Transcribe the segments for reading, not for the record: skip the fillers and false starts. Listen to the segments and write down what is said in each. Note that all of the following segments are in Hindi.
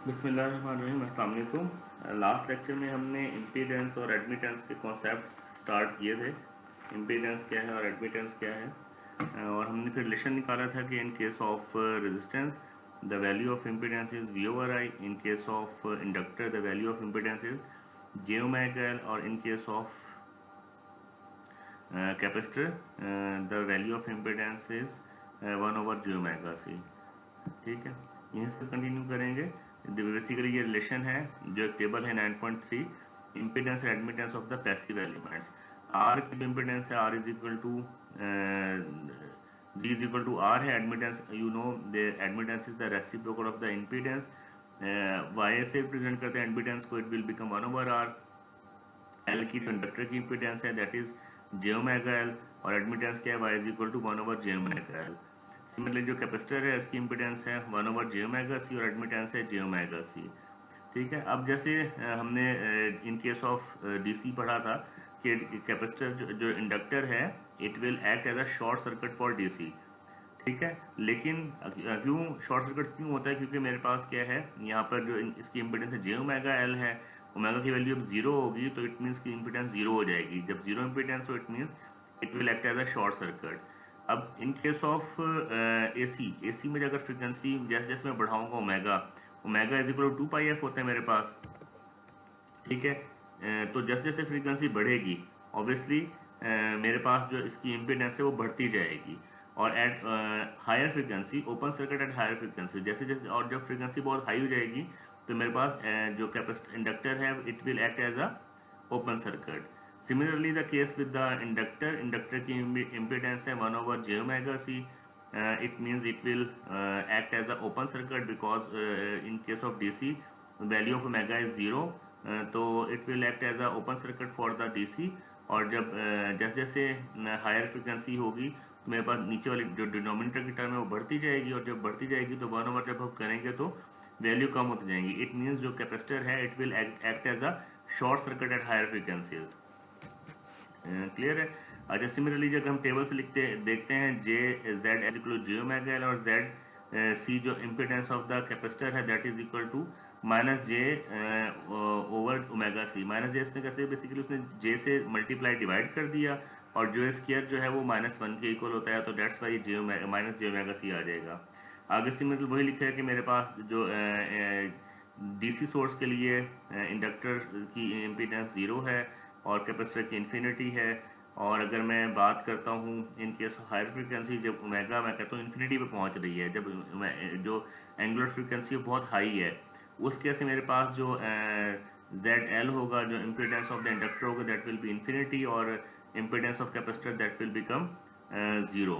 बिस्मिल्लाहिर्रहमानिर्रहीम, अस्सलाम वालेकुम। लास्ट लेक्चर में हमने इम्पीडेंस और एडमिटेंस के कॉन्सेप्ट स्टार्ट किए थे। इम्पीडेंस क्या है और एडमिटेंस क्या है, और हमने फिर रिलेशन निकाला था कि in case of resistance the value of impedance is V over I, in case of inductor the value of impedance is J omega L, और in case of capacitor the value of impedance is 1/j⍵c। ठीक है, यहीं से कंटिन्यू करेंगे। बेसिकली ये रिलेशन है, जो एक टेबल है 9.3, impedance and admittance of the passive elements. R की इम्पीडेंस है R is equal to G is equal to R है। Admittance you know the admittance is the reciprocal of the impedance. Y से रिप्रेजेंट करते हैं एडमिटेंस को, it will become 1/r। L की कंडक्टर की इम्पीडेंस है, दैट इज j⍵l, और एडमिटेंस क्या है, y is equal to 1/j⍵l। Similarly जो कैपेसिटर है इसकी इम्पीडेंस है 1/j⍵c और एडमिटेंस है j⍵c। ठीक है, अब जैसे हमने इन केस ऑफ डीसी पढ़ा था कि कैपेसिटर जो इंडक्टर है, it will act as a short circuit for DC. ठीक है, लेकिन क्यों शॉर्ट सर्किट क्यों होता है, क्योंकि मेरे पास क्या है, यहाँ पर जो इसकी इम्पीडेंस है j⍵l है, ओमेगा की वैल्यू अब जीरो होगी तो इट मीन्स की इम्पीडेंस जीरो हो जाएगी। जब जीरो इम्पीडेंस हो it means it will act as a short circuit. अब इन केस ऑफ एसी में अगर फ्रिक्वेंसी जैसे जैसे मैं बढ़ाऊंगा omega is equal to 2πf होता है मेरे पास। ठीक है, तो जैसे जैसे फ्रीक्वेंसी बढ़ेगी ऑब्वियसली मेरे पास जो इसकी इम्पीडेंस है वो बढ़ती जाएगी। और at higher frequency, open circuit at higher frequency, जैसे जैसे और जब फ्रीक्वेंसी बहुत हाई हो जाएगी तो मेरे पास जो कैपेसिटर इंडक्टर है it will act as a open circuit. Similarly the case with the inductor की इम्पीडेंस है 1/j⍵c। it means it will act as a open circuit because in case of DC value of omega is 0, तो it will act as a open circuit for the DC। और जब जैसे जैसे हायर फ्रिक्वेंसी होगी तो मेरे पास नीचे वाली जो डिनोमिनेटर की टर्म है वो बढ़ती जाएगी, और जब बढ़ती जाएगी तो 1/, जब हम करेंगे तो वैल्यू कम होती जाएंगी। इट मीन्स जो कैपेसिटर है it will act as a short circuit at higher frequencies. Clear है। अच्छा, सिमिलरली जब हम टेबल से लिखते देखते हैं J Z is equal to j⍵l, और जेड सी जो इम्पिडेंस ऑफ द कैपेसिटर है दैट इज इक्वल टू -j/ओमेगा c। -j इसने कहते हैं बेसिकली उसने j से मल्टीप्लाई डिवाइड कर दिया, और जो स्क्वायर जो है वो -1 के इक्वल होता है, तो दैट्स वाई -j⍵c आ जाएगा। आगे से मतलब वही लिखा है कि मेरे पास जो डीसी सोर्स के लिए इंडक्टर की इम्पीडेंस 0 है और कैपेसिटर की इन्फिनिटी है। और अगर मैं बात करता हूँ इन केस हायर फ्रीक्वेंसी, जब ओमेगा मैं कहता हूँ इन्फिनिटी पे पहुँच रही है, जब जो एंगुलर फ्रीक्वेंसी बहुत हाई है, उस केस में मेरे पास जो ZL होगा, जो इम्पीडेंस ऑफ द इंडक्टर होगा दैट विल बी इन्फिनिटी, और impedance of capacitor that will become 0।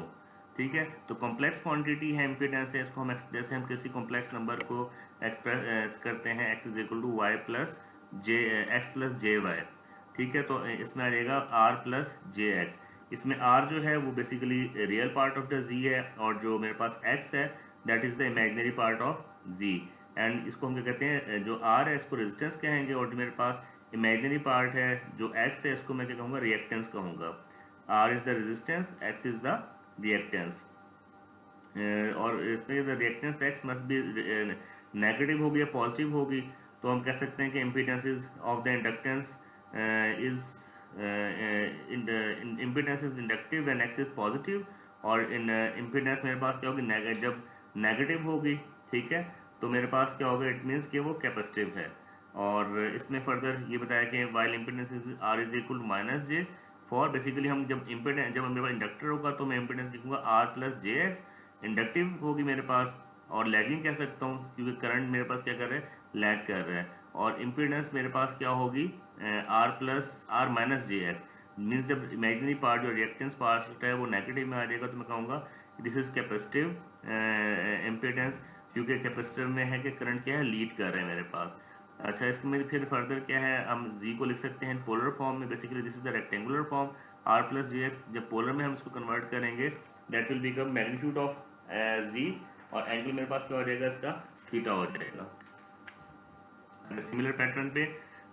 ठीक है, तो कॉम्प्लेक्स क्वांटिटी है इम्पीडेंस है, इसको हम जैसे हम किसी कॉम्प्लेक्स नंबर को एक्सप्रेस करते हैं x is equal to y plus j x plus j y. ठीक है, तो इसमें आ जाएगा r प्लस जे एक्स। इसमें r जो है वो basically real part of the z है, और जो मेरे पास x है that is the imaginary part of z। And इसको हम क्या कहते हैं, जो r है इसको रेजिस्टेंस कहेंगे, और जो मेरे पास इमेजिनरी पार्ट है जो x है इसको मैं क्या कहूँगा, रिएक्टेंस कहूँगा। r is the resistance, x is the reactance. और इसमें the reactance x must be negative होगी या पॉजिटिव होगी, तो हम कह सकते हैं कि impedance is of the inductance is impedance is inductive and x is positive, और इन इम्पीडेंस मेरे पास क्या होगी, जब नेगेटिव होगी, ठीक है, तो मेरे पास क्या होगा, इट मीन्स कि वो कैपेसिटिव है। और इसमें फर्दर ये बताया कि while impedance is r is equal to -j for, basically हम जब इम्पीडेंस जब मेरे पास इंडक्टर होगा तो मैं इम्पीडेंस लिखूंगा r plus j x, inductive होगी मेरे पास, और लैगिंग कह सकता हूँ क्योंकि करंट मेरे पास क्या कर रहा है, लैग कर रहा है। और इम्पीडेंस मेरे पास क्या होगी, r माइनस जे एक्स, मीन्स जब इमेजिनरी पार्ट जो रिएक्टेंस पार्ट है वो नेगेटिव में आ जाएगा तो मैं कहूँगा दिस इज कैपेसिटिव इम्पीडेंस, क्योंकि कैपेसिटर में है कि करंट क्या है, लीड कर रहे हैं मेरे पास। अच्छा, इसमें फिर फर्दर क्या है, हम z को लिख सकते हैं पोलर फॉर्म में, basically this is the rectangular form r plus j x. जब पोलर में हम इसको कन्वर्ट करेंगे that will become magnitude of z, और एंगल मेरे पास क्या हो जाएगा, इसका थीटा हो जाएगा। सिमिलर पैटर्न पे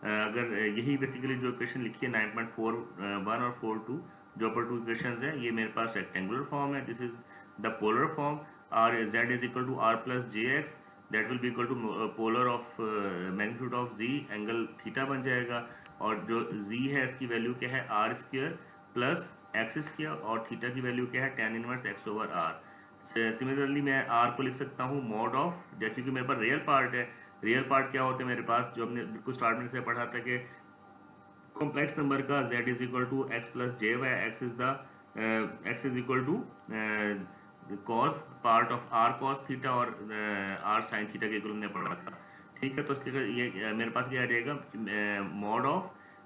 अगर यही बेसिकली जो इक्वेशन लिखी है 9.41 और 4.2 जो अपर टू इक्वेशंस है, ये मेरे पास रेक्टेंगुलर फॉर्म है, this is the polar form. r z is equal to r plus j x, that will be equal to polar of magnitude of z angle theta बन जाएगा। और जो जी है इसकी वैल्यू क्या है r square plus x square, और थीटा की वैल्यू क्या है tan inverse x over r. Similarly मैं आर को लिख सकता हूँ मॉड ऑफ, जैसे कि मेरे पास रियल पार्ट है, रियल पार्ट क्या होते हैं मेरे पास, जो हमने बिल्कुल स्टार्ट में से पढ़ा था कि कॉम्प्लेक्स नंबर का z is equal to x plus j y, x is equal to cos part of r cos theta और आर साइन थीटा के हमने पढ़ा था। ठीक है, तो इसलिए ये मेरे पास क्या आ जाएगा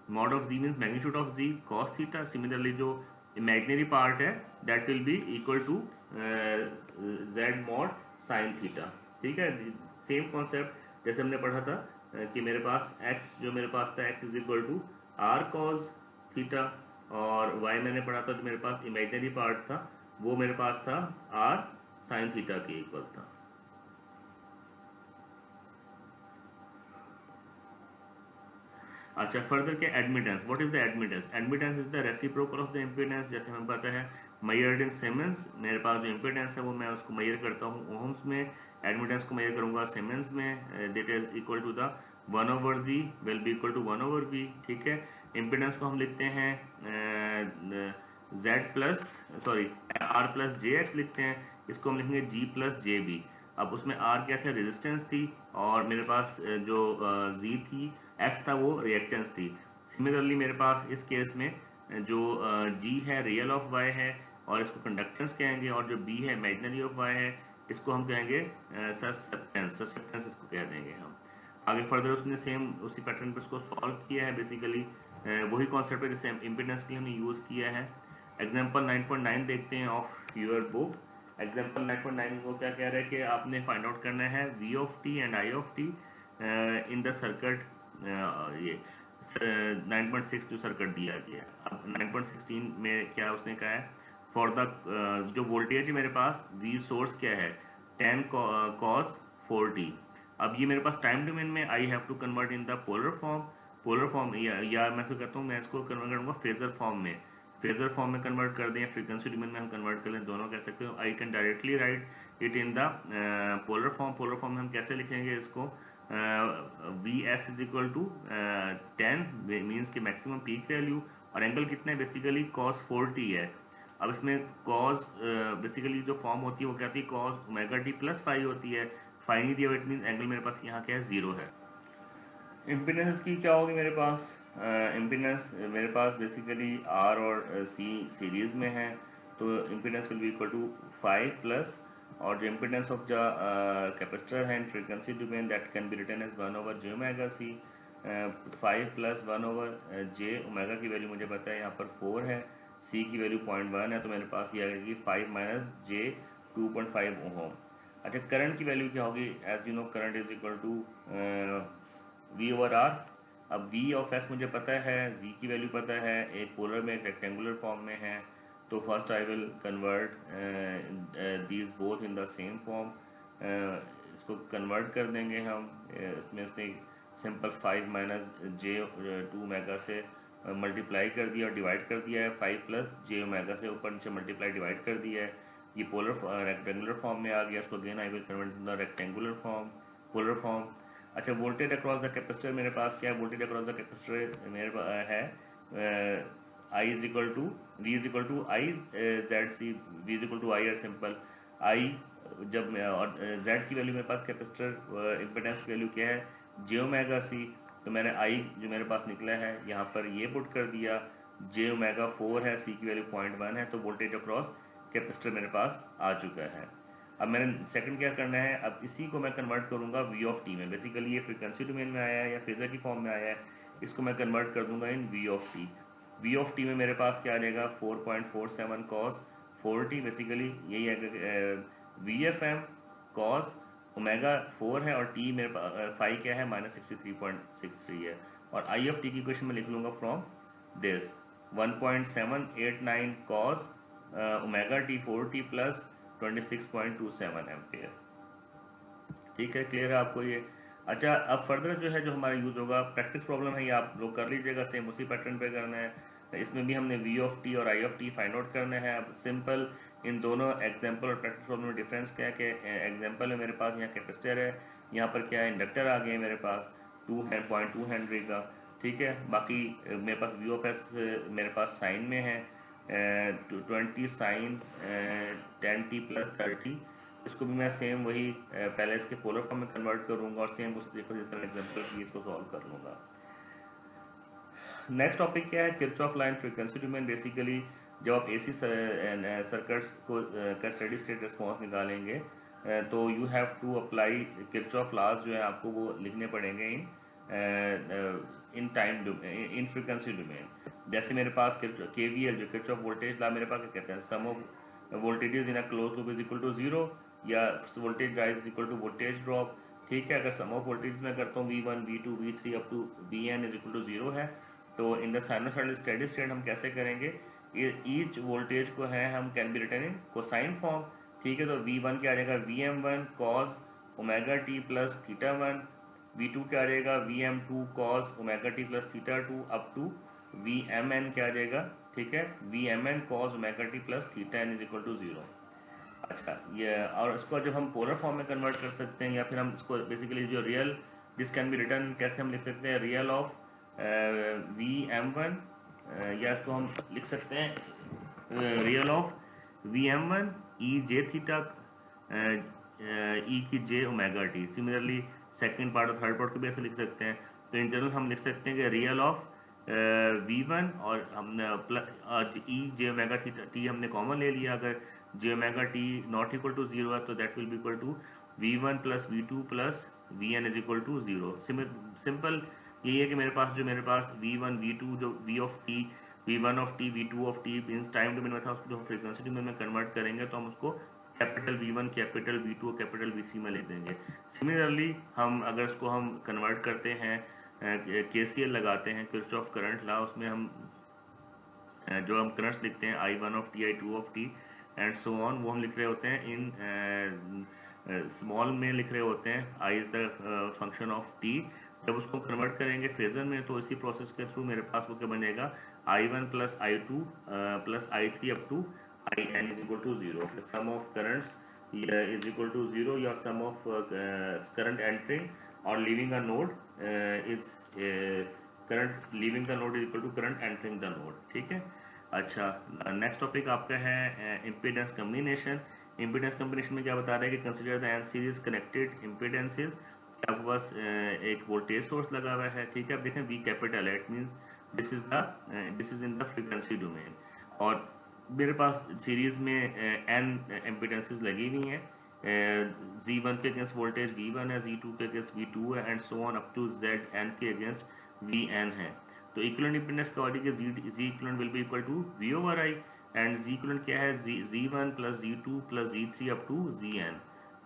mod of z means magnitude of z cos theta. Similarly जो इमेजिनरी पार्ट है that will be equal to z mod sine theta. ठीक है, सेम कॉन्सेप्ट जैसे हमने पढ़ा था कि मेरे पास x जो मेरे पास था x is equal to r cos theta, और y मैंने पढ़ा था जो मेरे पास इमेजिनरी पार्ट था वो मेरे पास था आर साइन थीटा के इक्वल था। अच्छा, फर्दर क्या admittance, what is the admittance? Admittance is the reciprocal of the impedance. जैसे हमें पता है मेजर्ड इन सीमेंस, मेरे पास जो इम्पीडेंस है वो मैं उसको मेजर करता हूँ ओम्स में, एडमिटेंस को मेजर करूंगा सीमेंस में, that is equal to the 1 over z will be equal to 1 over v. ठीक है, इम्पीडेंस को हम लिखते हैं z plus r plus j x लिखते हैं, इसको हम लिखेंगे g प्लस जे बी। अब उसमें r क्या था, रेजिस्टेंस थी, और मेरे पास जो z थी x था वो रिएक्टेंस थी। सिमिलरली मेरे पास इस केस में जो g है रियल ऑफ y है और इसको कंडक्टेंस कहेंगे, और जो b है इमेजिनरी ऑफ y है इसको हम कहेंगे ससेप्टेंस इसको कह देंगे हम। आगे फर्दर उसने सेम उसी पैटर्न पे उसको सॉल्व किया है, बेसिकली वही कॉन्सेप्ट है जैसे इम्पीडेंस के लिए हमने यूज़ किया है। एग्जाम्पल 9.9 देखते हैं ऑफ योर बुक। एग्जाम्पल 9.9 को क्या कह रहा है कि आपने फाइंड आउट करना है v of t and i of t in the circuit, ये 9.6 जो सर्किट दिया गया है। अब 9.16 में क्या उसने कहा है, फॉर द जो वोल्टेज है मेरे पास v सोर्स क्या है 10 cos 4t। अब ये मेरे पास टाइम डोमेन में I have to convert in the polar form, या मैं इसको कहता हूँ मैं इसको कन्वर्ट करूँगा फेजर फॉर्म में कन्वर्ट कर दें, फ्रीक्वेंसी डोमेन में हम कन्वर्ट कर लें, दोनों कह सकते हो। I can directly write it in the polar form में हम कैसे लिखेंगे इसको, v s is equal to 10 means की मैक्सिमम पीक वैल्यू, और एंगल कितना है बेसिकली cos 4t है। अब इसमें cos बेसिकली जो फॉर्म होती है वो क्या होती है cos omega t plus phi होती है, फाई नहीं दिया, इट मीन एंगल मेरे पास यहाँ क्या है 0 है। इम्पीडेंस की क्या होगी मेरे पास, इम्पीडेंस मेरे पास बेसिकली R और C सीरीज में है, तो impedance will be equal to 5 plus, और जो इम्पीडेंस ऑफ द कैपेसिटर है in frequency domain that can be written as 1 over J omega c, 5 plus 1 over J omega की वैल्यू मुझे पता है यहाँ पर 4 है, C की वैल्यू 0.1 है, तो मेरे पास ये आएगी 5 माइनस जे 2.5 ओम। अच्छा, करंट की वैल्यू क्या होगी, as you know current is equal to v over r. अब v ऑफ s मुझे पता है, z की वैल्यू पता है, एक पोलर में एक रेक्टेंगुलर फॉर्म में है, तो first I will convert these both in the same form, इसको कन्वर्ट कर देंगे हम, इसमें इसने सिंपल 5 माइनस जे 2 ओमेगा से मल्टीप्लाई कर दिया और डिवाइड कर दिया है, 5 प्लस जे ओमेगा से ऊपर नीचे मल्टीप्लाई डिवाइड कर दिया है, ये पोलर रेक्टेंगुलर फॉर्म में आ गया, इसको again I will convert in the rectangular form polar form. अच्छा, वोल्टेज अक्रॉस द कैपेसिटर मेरे पास क्या है, वोल्टेज अक्रॉस द कैपेसिटर मेरे पास है I is equal to V is equal to I Z C, V is equal to I, R simple I जब और जेड की वैल्यू मेरे पास कैपेसिटर इम्पिडेंस की वैल्यू क्या है जे ओमेगा सी, तो मैंने आई जो मेरे पास निकला है यहाँ पर ये पुट कर दिया, जे ओमेगा 4 है, सी की वैल्यू 0.1 है, तो वोल्टेज अक्रॉस कैपेसिटर मेरे पास आ चुका है। अब मैंने सेकंड क्या करना है, अब इसी को मैं कन्वर्ट करूंगा वी ऑफ टी में, बेसिकली ये फ्रीक्वेंसी डोमेन में आया है या फेजर की फॉर्म में आया है, इसको मैं कन्वर्ट कर दूंगा in V of T. V of T में मेरे पास क्या आ जाएगा 4.47 कॉस 4t, बेसिकली यही है v f m cos omega 4 है, और टी मेरे पास फाइव क्या है -63.63 है, और आई ऑफ टी की इक्वेशन में लिख लूँगा from this 1.789 cos omega T 4t plus 26.27 ampere. ठीक है, क्लियर है आपको ये। अच्छा, अब फर्दर जो है जो हमारा यूज़ होगा, प्रैक्टिस प्रॉब्लम है ये आप लोग कर लीजिएगा, सेम उसी पैटर्न पे करना है। इसमें भी हमने वी ऑफ टी और आई ऑफ टी फाइंड आउट करना है। अब सिंपल इन दोनों एग्जाम्पल और प्रैक्टिस प्रॉब्लम में डिफरेंस क्या है कि एग्जाम्पल में मेरे पास यहाँ कैपेसिटर है, यहाँ पर क्या है इंडक्टर आ गए मेरे पास 2.2 हेनरी का, ठीक है। बाकी मेरे पास वी ऑफ एस मेरे पास साइन में है 20 साइन 10t प्लस 30, इसको भी मैं सेम वही पहले इसके पोलर फॉर्म में कन्वर्ट करूँगा और सेम उस देखो जिस तरह एग्जाम्पल की इसको सॉल्व कर लूँगा। नेक्स्ट टॉपिक क्या है, Kirchhoff line frequency domain. Basically जब आप एसी सर्किट्स को का स्टेडी स्टेट रिस्पॉन्स निकालेंगे तो you have to apply Kirchhoff laws जो है आपको वो लिखने पड़ेंगे in time in frequency domain. जैसे मेरे पास केवीएल जो किरचॉफ वोल्टेज लॉ मेरे पास क्या कहते हैं, sum of voltages in a closed loop is equal to zero, या voltage rise is equal to voltage drop, ठीक है। अगर सम ऑफ वोल्टेज में करता हूँ V1 V2 V3 up to Vn is equal to zero है, तो in the sinusoidal steady state हम कैसे करेंगे, ईच वोल्टेज को है हम can be written in cosine form, ठीक है। तो V1 क्या आ जाएगा Vm1 cos omega t plus theta 1, V2 क्या आ जाएगा Vm2 cos omega t plus theta 2 up to Vmn क्या आ जाएगा, ठीक है, Vmn cos omega t plus theta n is equal to zero. अच्छा, ये और इसको जब हम पोलर फॉर्म में कन्वर्ट कर सकते हैं, या फिर हम इसको बेसिकली जो real this can be return कैसे हम लिख सकते हैं, रियल ऑफ Vm1, या इसको हम लिख सकते हैं real of Vm1 E J theta E की J omega T. Similarly second part और थर्ड पार्ट को भी ऐसे लिख सकते हैं। तो इन जनरल हम लिख सकते हैं कि रियल ऑफ V1 और हमने E J omega theta T हमने कॉमन ले लिया, अगर J omega T not equal to zero है तो that will be equal to V1 plus V2 plus Vn is equal to zero. Simple यही है कि मेरे पास V1 V2 जो V of T V1 of T V2 of T means time domain में था, उसको जो हम फ्रीक्वेंसी डोमेन में कन्वर्ट करेंगे तो हम उसको कैपिटल V1 कैपिटल V2 और कैपिटल V3 में लिख देंगे। सिमिलरली हम अगर इसको हम कन्वर्ट करते हैं KCL लगाते हैं किरचॉफ करंट लॉ, उसमें हम जो हम करंट्स लिखते हैं I1 of T I2 of T and so on, वो हम लिख रहे होते हैं इन स्मॉल में लिख रहे होते हैं, I is the function of T. जब उसको कन्वर्ट करेंगे फेजर में तो इसी प्रोसेस के थ्रू मेरे पास वो क्या बनेगा I1 plus I2 plus I3 up to In is equal to zero. Sum of currents is equal to zero, या सम ऑफ करंट एंटरिंग और leaving a node is current leaving the node is equal to current entering the node, ठीक है। अच्छा, नेक्स्ट टॉपिक आपका है इम्पीडेंस कम्बिनेशन। इम्पीडेंस कम्बिनेशन में क्या बता रहा है कि consider the n series connected impedances. आपके पास एक वोल्टेज सोर्स लगा हुआ है, ठीक है। अब देखें V कैपिटल है, it means this is in the frequency domain, और मेरे पास सीरीज में n इम्पीडेंसेस लगी हुई हैं। Z1 के अगेंस्ट वोल्टेज V1 है, Z2 के अगेंस्ट V2 है and so on up to Zn के अगेंस्ट Vn है। तो इक्विवेलेंट इम्पीडेंस का order Z equivalent will be equal to V over I, and Z equivalent क्या है Z1 plus Z2 plus Z3 up to Zn,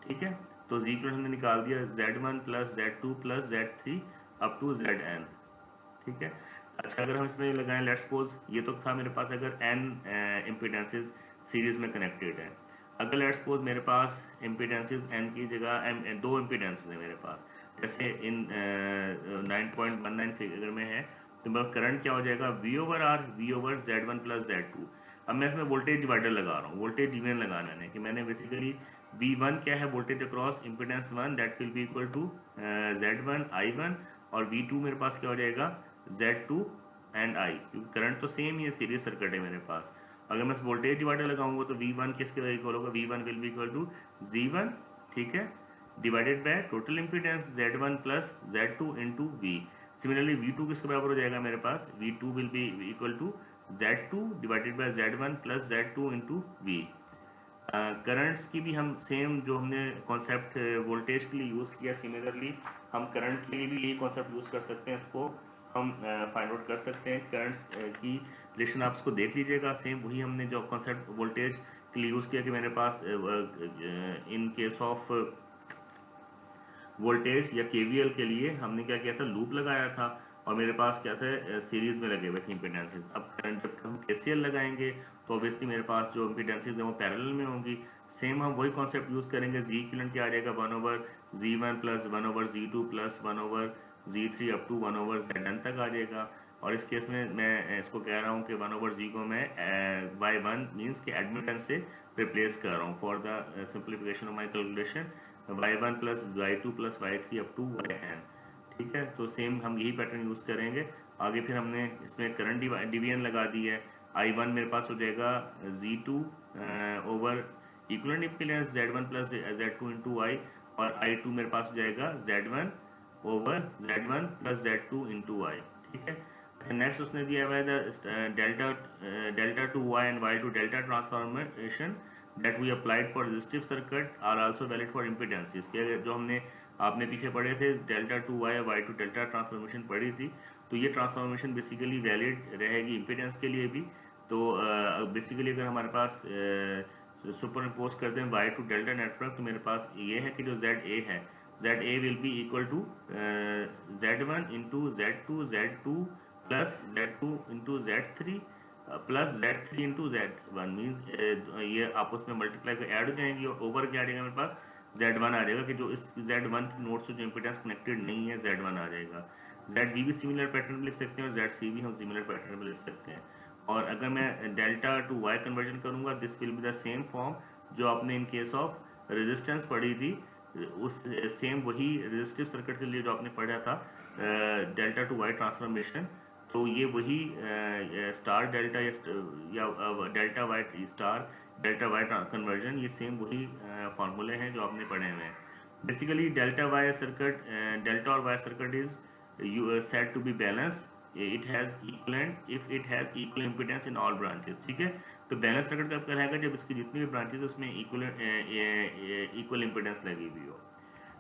ठीक है। तो Z इक्विवेलेंट हमने निकाल दिया Z1 plus Z2 plus Z3 up to Zn, ठीक है। अच्छा, अगर हम इसमें लगाएं लेट्स सपोज ये तो था मेरे पास अगर n इम्पीडेंसेस सीरीज में कनेक्टेड है, अगर लेट्स सपोज मेरे पास इम्पीडेंसेस n की जगह दो इम्पीडेंसेस है मेरे पास, जैसे इन 9.19 फिगर में है, तो मेरा करंट क्या हो जाएगा V over R V over Z1 plus Z2। अब मैं इसमें वोल्टेज डिवाइडर लगा रहा हूँ, वोल्टेज डिवीजन लगाना है कि मैंने बेसिकली V1 क्या है voltage across impedance 1 that will be equal to Z1 I1, और V2 मेरे पास क्या हो जाएगा Z2 एंड I, क्योंकि करंट तो सेम ही है, सीरीज सर्किट है मेरे पास। अगर मैं वोल्टेज डिवाइडर लगाऊंगा तो V1 किसके इक्वल होगा, V1 will be equal to Z1, ठीक है, divided by total impedance Z1 plus Z2 into V। Similarly V2 किसके बराबर हो जाएगा मेरे पास, V2 will be equal to Z2 divided by Z1 plus Z2 into V। Currents की भी हम सेम जो हमने कॉन्सेप्ट वोल्टेज के लिए यूज़ किया, सिमिलरली हम करंट के लिए भी यही कॉन्सेप्ट यूज़ कर सकते हैं, उसको हम फाइंड आउट कर सकते हैं। करंट्स की रिलेशन आप इसको देख लीजिएगा, सेम वही हमने जो कॉन्सेप्ट वोल्टेज के लिए यूज़ किया कि मेरे पास इन केस ऑफ वोल्टेज या केवीएल के लिए हमने क्या किया था, लूप लगाया था, और मेरे पास क्या था सीरीज में लगे हुए थे इम्पीडेंसेस। अब करंट जब हम केसीएल लगाएंगे तो ऑब्वियसली मेरे पास जो इम्पीडेंसेस हैं वो पैरेलल में होंगी। सेम हम वही कॉन्सेप्ट यूज़ करेंगे, जी इक्विवेलेंट क्या आ जाएगा 1 over Z1 plus 1 over Z2 plus 1 over Z3 up to 1 over Zn तक आ जाएगा। और इस केस में मैं इसको कह रहा हूँ कि 1/z को मैं y1 मीन्स कि एडमिटेंस से रिप्लेस कर रहा हूँ for the simplification of my calculation y1 plus y2 plus y3 up to yn। ठीक है, तो सेम हम यही पैटर्न यूज़ करेंगे आगे। फिर हमने इसमें करंट डिवीजन लगा दी है। I1 मेरे पास हो जाएगा Z2 over equivalent impedance Z1 plus Z2 into I, और I2 मेरे पास हो जाएगा Z1 over Z1 plus Z2 into I। ठीक है, नेक्स्ट उसने दिया हुआ है delta to Y and Y to delta transformation that we applied for resistive circuit are also valid for impedances के जो हमने आपने पीछे पढ़े थे delta to Y Y to delta transformation पढ़ी थी, तो ये ट्रांसफॉर्मेशन बेसिकली वैलिड रहेगी इम्पीडेंस के लिए भी। तो बेसिकली अगर हमारे पास सुपर इम्पोज करते हैं वाई टू डेल्टा नेटवर्क, तो मेरे पास ये है कि जो जेड ए है, Z A will be equal to Z1 into Z2 Z2 plus Z2 into Z3 plus Z3 into Z1 means ये आपस में मल्टीप्लाई कर ऐड हो जाएंगी और ओवर क्या आ जाएगा मेरे पास Z1 आ जाएगा कि जो इस Z1 की नोड से जो इम्पीडेंस कनेक्टेड नहीं है Z1 आ जाएगा। ZB भी सिमिलर पैटर्न में लिख सकते हैं और ZC भी हम सिमिलर पैटर्न में लिख सकते हैं। और अगर मैं डेल्टा टू वाई कन्वर्जन करूंगा this will be the same form जो आपने इन केस ऑफ रेजिस्टेंस पढ़ी थी, उस सेम वही रेजिस्टिव सर्किट के लिए जो आपने पढ़ा था डेल्टा टू वाई ट्रांसफॉर्मेशन। तो ये वही स्टार डेल्टा या delta Y star delta Y conversion, ये सेम वही फार्मूले हैं जो आपने पढ़े हुए हैं। Basically delta Y circuit, delta और Y circuit is said to be balanced, it has equivalent if it has equal impedance in all branches। ठीक है, तो बैलेंस सर्किट कब कहलाएगा जब इसकी जितनी भी ब्रांचेस है उसमें इक्वल इम्पीडेंस लगी हुई हो।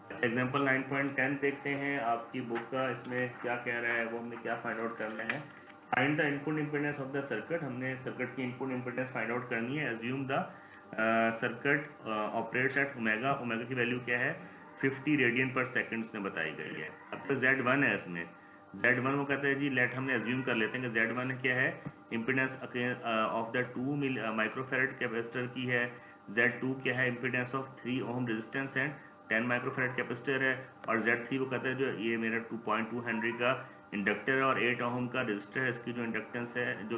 अच्छा, एग्जांपल 9.10 देखते हैं आपकी बुक का, इसमें क्या कह रहा है, वो हमने क्या फाइंड आउट करना है। Find the input impedance of the circuit, हमने सर्किट की इनपुट इम्पीडेंस फाइंड आउट करनी है। Assume the circuit operates at omega, omega की वैल्यू क्या है 50 रेडियन पर सेकंड उसने बताई गई है। अब तो Z1 है, इसमें Z1 वो कहते हैं जी लेट हमने एज्यूम कर लेते हैं कि Z1 क्या है impedance of the 2 microfarad capacitor की है। Z2 क्या है impedance of 3 ohm resistance and 10 microfarad capacitor है। और Z3 वो कहते हैं जो ये मेरा 2.2 हेनरी का इंडक्टर है और 8 ओम का रजिस्टर है, इसकी जो इंडक्टेंस है जो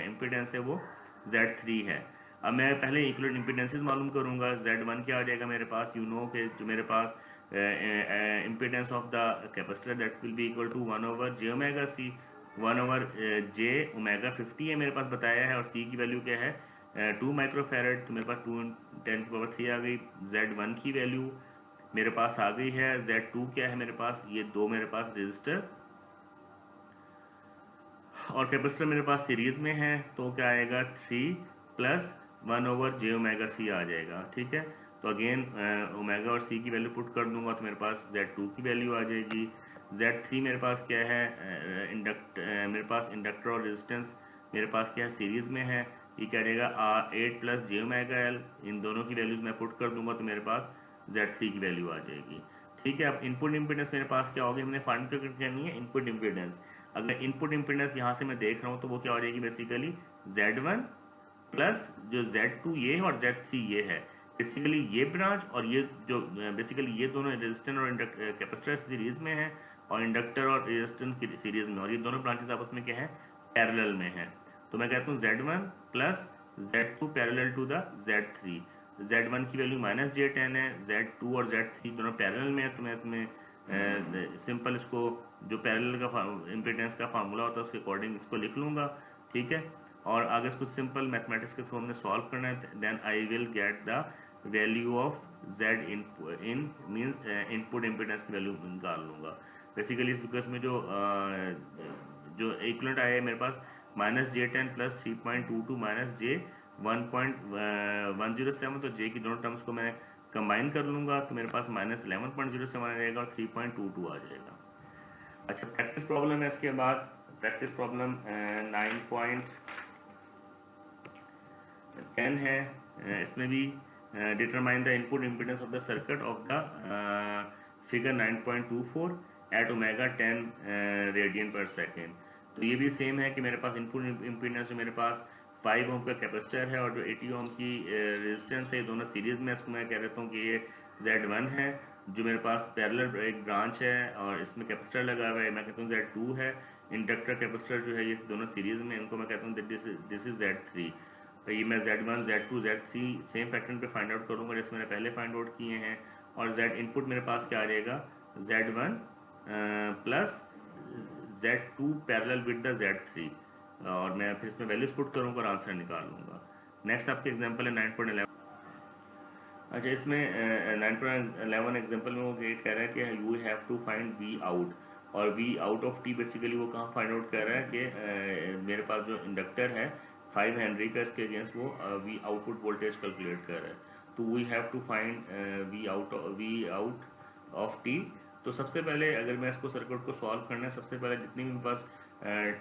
इम्पीडेंस है वो Z3 है। अब मैं पहले इक्विवेलेंट इम्पीडेंसेस मालूम करूंगा। Z1 क्या आ जाएगा मेरे पास, यू नो कि जो मेरे पास impedance of the capacitor that will be equal to 1 over J omega C, 1 over J omega 50 है मेरे पास बताया है, और सी की वैल्यू क्या है 2 माइक्रोफेरेड, तो मेरे पास 2 × 10⁻³ आ गई। Z1 की वैल्यू मेरे पास आ गई है। Z2 क्या है मेरे पास, ये दो मेरे पास रजिस्टर और कैपेसिटर मेरे पास सीरीज में है, तो क्या आएगा 3 + 1 ओवर जे ओमेगा सी आ जाएगा। ठीक है, तो अगेन ओमेगा और सी की वैल्यू पुट कर दूंगा तो मेरे पास Z2 की वैल्यू आ जाएगी। Z3 मेरे पास क्या है मेरे पास इंडक्टर और रेजिस्टेंस मेरे पास क्या है सीरीज में है, ये क्या रहेगा 8 + जे ओमेगा एल, इन दोनों की वैल्यूज मैं पुट कर दूंगा तो मेरे पास Z3 की वैल्यू आ जाएगी। ठीक है, अब इनपुट इम्पीडेंस मेरे पास क्या होगी, हमने फाइंड करनी है इनपुट इम्पीडेंस। अगर इनपुट इम्पीडेंस यहाँ से मैं देख रहा हूँ तो वो क्या हो जाएगी बेसिकली Z1 प्लस जो Z2 ये है और Z3 ये है। बेसिकली ये ब्रांच और ये जो बेसिकली ये दोनों रेजिस्टेंस और कैपेसिटर सीरीज में है और इंडक्टर और रेजिस्टेंस की सीरीज में, और ये दोनों ब्रांचेस आपस में क्या है पैरेलल में है। तो मैं कहता हूँ Z1 plus Z2 parallel to the Z3। Z1 की वैल्यू -J10 है, Z2 और Z3 दोनों पैरेलल में है, तो मैं इसमें सिंपल इसको जो पैरेलल का इम्पीडेंस का फार्मूला होता है उसके अकॉर्डिंग इसको लिख लूँगा। ठीक है, और आगे इसको सिंपल मैथमेटिक्स के थ्रू हमने सॉल्व करना है। Then I will get the value of Z in means input impedance की वैल्यू निकाल लूँगा। बेसिकली इस केस में जो इक्विवेलेंट आया है मेरे पास -J10 + 3.22 -J1.107, तो J की दोनों टर्म्स को मैं कंबाइन कर लूँगा तो मेरे पास -11.07 आ जाएगा और 3.22 आ जाएगा। अच्छा, प्रैक्टिस प्रॉब्लम है इसके बाद। प्रैक्टिस प्रॉब्लम 9.10 है, इसमें भी determine the input impedance of the circuit of the figure 9.24 at omega 10 radian per second. तो ये भी सेम है कि मेरे पास इनपुट इम्पीडेंस जो मेरे पास 5 ओम का कैपेसिटर है और जो 80 ओम की रेजिस्टेंस है, ये दोनों सीरीज में, इसको मैं कह देता हूँ कि ये Z1 है जो मेरे पास पैरेलल एक ब्रांच है और इसमें कैपेसिटर लगा हुआ है, मैं कहता हूँ Z2 है, इंडक्टर कैपेसिटर जो है ये दोनों सीरीज में, इनको मैं कहता हूँ दिस इज Z3। ये मैं Z1 Z2 Z3 same pattern पे फाइंड आउट करूँगा जैसे मैंने पहले फाइंड आउट किए हैं। और Z इनपुट मेरे पास क्या आ जाएगा, Z1 plus Z2 parallel with the Z3, और मैं फिर इसमें वैल्यूज पुट करूँगा और आंसर निकाल लूँगा। नेक्स्ट आपके एग्जांपल है 9.11। अच्छा, इसमें 9.11 एग्जांपल में वो गेट कह रहा है कि you have to find V out, और V out of T basically वो कहाँ फाइंड आउट कर रहा है कि मेरे पास जो इंडक्टर है 5 हेनरी का, इसके अगेंस्ट वो वी आउटपुट वोल्टेज कैलकुलेट कर रहा है। तो we have to find V out of T. तो सबसे पहले अगर मैं इसको सर्किट को सॉल्व करना है, सबसे पहले जितनी भी मेरे पास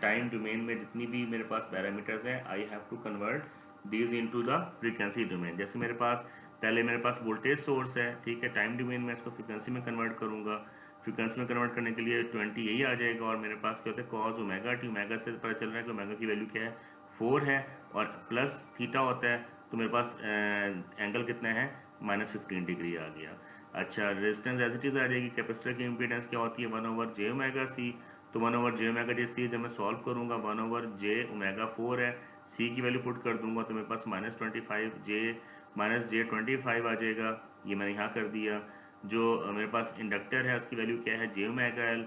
टाइम डोमेन में जितनी भी मेरे पास पैरामीटर्स हैं, I have to convert these into the frequency domain. जैसे मेरे पास पहले मेरे पास वोल्टेज सोर्स है, ठीक है, टाइम डोमेन में इसको फ्रीक्वेंसी में कन्वर्ट करूंगा। फ्रीक्वेंसी में कन्वर्ट करने के लिए 20 यही आ जाएगा, और मेरे पास क्या होता है कॉस ओमेगा टी, ओमेगा से पता चल रहा है कि ओमेगा की वैल्यू क्या है 4 है, और प्लस थीटा होता है, तो मेरे पास एंगल कितना है -15 डिग्री आ गया। अच्छा, रेजिस्टेंस एज इट इज़ आ जाएगी। कैपेसिटर की इम्पीडेंस क्या होती है 1/j ओमेगा सी, तो 1/j ओमेगा जे सी जब मैं सॉल्व करूंगा 1/j ओमेगा 4 है, सी की वैल्यू पुट कर दूंगा तो मेरे पास -25 आ जाएगा, ये मैंने यहाँ कर दिया। जो मेरे पास इंडक्टर है उसकी वैल्यू क्या है जे ओमेगा एल,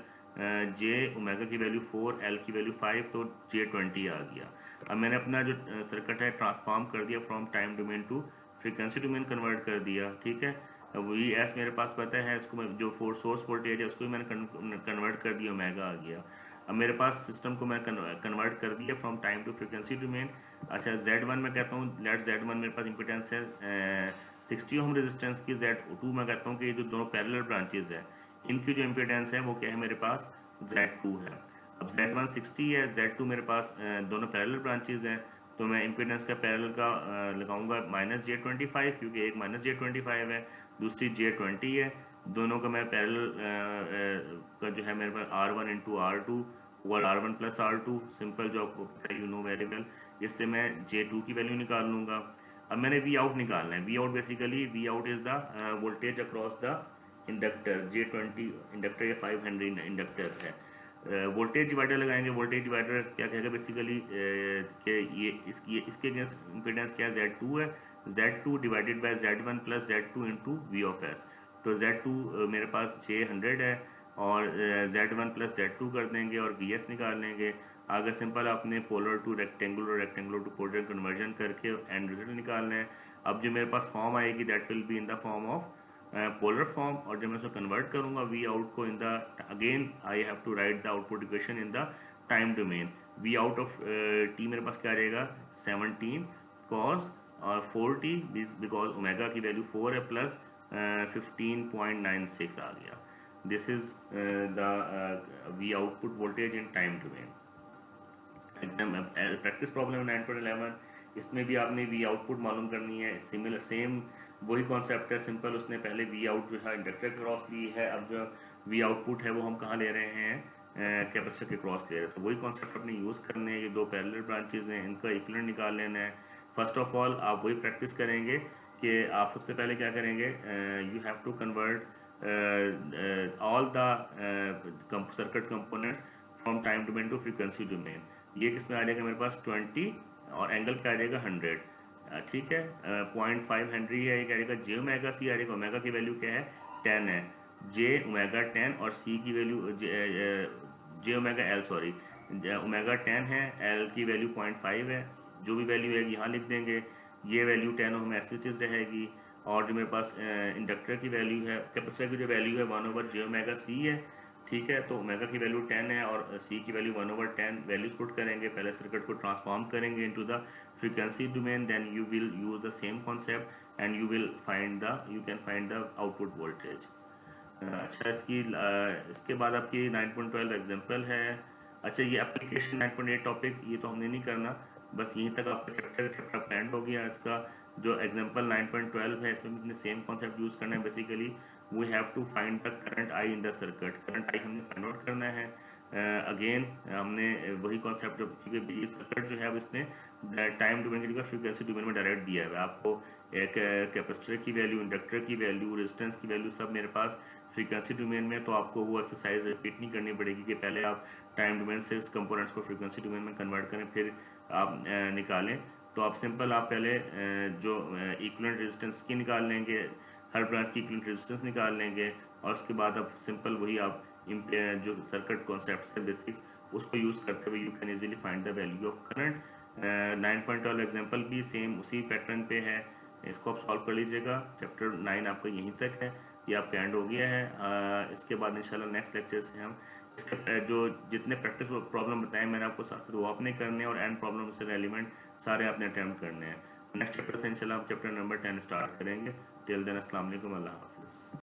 जे ओमेगा की वैल्यू 4, एल की वैल्यू 5, तो J20 आ गया। अब मैंने अपना जो सर्किट है ट्रांसफॉर्म कर दिया from time domain to frequency domain convert कर दिया, ठीक है। वी एस मेरे पास पता है, इसको मैं जो सोर्स वोल्टेज है उसको भी मैंने कन्वर्ट कर दिया, ओमेगा आ गया। अब मेरे पास सिस्टम को मैं कन्वर्ट कर दिया from time to frequency domain. अच्छा, Z1 मैं कहता हूँ, लेट Z1 मेरे पास इम्पिडेंस है 60 ओम रेजिस्टेंस की। Z2 मैं कहता हूँ कि ये जो दोनों पैरेलल ब्रांचेज है इनकी जो इम्पिडेंस है वो क्या है मेरे पास Z2 है। अब Z1 60 है, Z2 मेरे पास दोनों पैरेलल ब्रांचेज हैं, तो मैं इम्पिडेंस का पैरेलल का लगाऊंगा -J25, क्योंकि एक -J25 है, दूसरी J20 है। दोनों का मैं पैरेलल का जो है मेरे पास R1 into R2 over R1 plus R2, simple जो आपको पता है, यू नो वेरी वेल। इससे मैं J2 की वैल्यू निकाल लूँगा। अब मैंने वी आउट निकालना है। V out basically V out is the voltage across the inductor. J20 inductor या 5 हेनरी इंडक्टर है। वोल्टेज डिवाइडर लगाएंगे। वोल्टेज डिवाइडर क्या कहेगा बेसिकली कि ये इसके अगेंस्ट इम्पीडेंस क्या है Z2 है, Z2 divided by Z1 plus Z2 into V of S. तो Z2 मेरे पास J100 है, और Z1 प्लस Z2 कर देंगे और वी एस निकाल लेंगे। अगर सिंपल आपने पोलर टू रेक्टेंगुलर और रेक्टेंगुलर टू पोलर कन्वर्जन करके एंड रिजल्ट निकालना है। अब जो मेरे पास फॉर्म आएगी that will be in the form of polar form, और जब मैं उसको कन्वर्ट करूंगा वी आउट को in the, again I have to write the output equation in the time domain. V out of T मेरे पास क्या आ जाएगा 17 कॉस और 4t, बिकॉज ओमेगा की वैल्यू 4 है, प्लस 15.96 आ गया। This is the we output voltage in time domain. Exam practice problem 9.11, इसमें भी आपने वी आउटपुट मालूम करनी है। सिमिलर सेम वही कॉन्सेप्ट है, सिंपल उसने पहले वी आउट जो है इंडक्टर के क्रॉस ली है, अब जो वी आउटपुट है वो हम कहाँ ले रहे हैं कैपेसिटर के क्रॉस ले रहे हैं। तो वही कॉन्सेप्ट अपने यूज़ करने हैं। ये दो पैरेलल ब्रांचेज हैं, इनका इक्विवेलेंट निकाल लेना है। फर्स्ट ऑफ ऑल आप वही प्रैक्टिस करेंगे कि आप सबसे पहले क्या करेंगे, you have to convert all the circuit components from time domain to frequency domain. ये किस में आ जाएगा मेरे पास 20, और एंगल क्या आ जाएगा 100, ठीक है। 0.5 हेनरी है, ये क्या आएगा जे ओमेगा सी आ जाएगा। ओमेगा की वैल्यू क्या है 10 है, जे ओमेगा 10, और सी की वैल्यू जे ओमेगा एल, सॉरी ओमेगा 10 है, एल की वैल्यू 0.5 है। जो भी वैल्यू है यहाँ लिख देंगे। ये वैल्यू 10 ओम ऐसे चीज़ रहेगी। और जो मेरे पास इंडक्टर की वैल्यू है, कैपेसिटर की जो वैल्यू है 1/j ओमेगा सी है, ठीक है। तो ओमेगा की वैल्यू 10 है और सी की वैल्यू 1/10। वैल्यूज पुट करेंगे, पहले सर्किट को ट्रांसफॉर्म करेंगे into the frequency domain, then you will use the same concept and you can find the output voltage. अच्छा, इसके बाद आपकी 9.12 एग्जाम्पल है। अच्छा, ये एप्लीकेशन 9.8 टॉपिक ये तो हमने नहीं करना, बस यहीं तक आपका चैप्टर एंड हो गया। इसका जो एग्जाम्पल 9.12 है इसमें हमने सेम कॉन्सेप्ट यूज़ करना है। Basically we have to find the current I in the circuit. Current I हमने फाइंड आउट करना है। अगेन हमने वही कॉन्सेप्ट, क्योंकि ये सर्किट जो है अब इसने टाइम डोमेन की जगह फ्रीक्वेंसी डोमेन में डायरेक्ट दिया है। आपको एक कैपेसिटर की वैल्यू, इंडक्टर की वैल्यू, रेजिस्टेंस की वैल्यू सब मेरे पास फ्रीक्वेंसी डोमेन में, तो आपको वो एक्सरसाइज रिपीट नहीं करनी पड़ेगी कि पहले आप टाइम डोमेन से इस कंपोनेंट्स को फ्रीक्वेंसी डोमेन में कन्वर्ट करें फिर आप निकालें। तो आप सिंपल आप पहले जो इक्विवेलेंट रेजिस्टेंस की निकाल लेंगे, हर ब्रांच की इक्विवेलेंट रेजिस्टेंस निकाल लेंगे, और उसके बाद आप सिंपल वही आप जो सर्किट कॉन्सेप्ट है बेसिक्स उसको यूज़ करते हुए you can easily find the value of current. 9.12 example भी सेम उसी पैटर्न पे है, इसको आप सॉल्व कर लीजिएगा। चैप्टर 9 आपका यहीं तक है, ये आपका एंड हो गया है। इसके बाद इंशाल्लाह नेक्स्ट लेक्चर से हम इसके जो जितने प्रैक्टिस प्रॉब्लम बताए मैंने आपको साथ साथ वो आपने करने हैं, और एंड प्रॉब्लम से रेलिवेंट सारे आपने अटैम्प्ट करने हैं। नेक्स्ट चैप्टर से इंशाल्लाह हम चैप्टर नंबर 10 स्टार्ट करेंगे। टिल देन अस्सलाम वालेकुम, अल्लाह हाफिज़।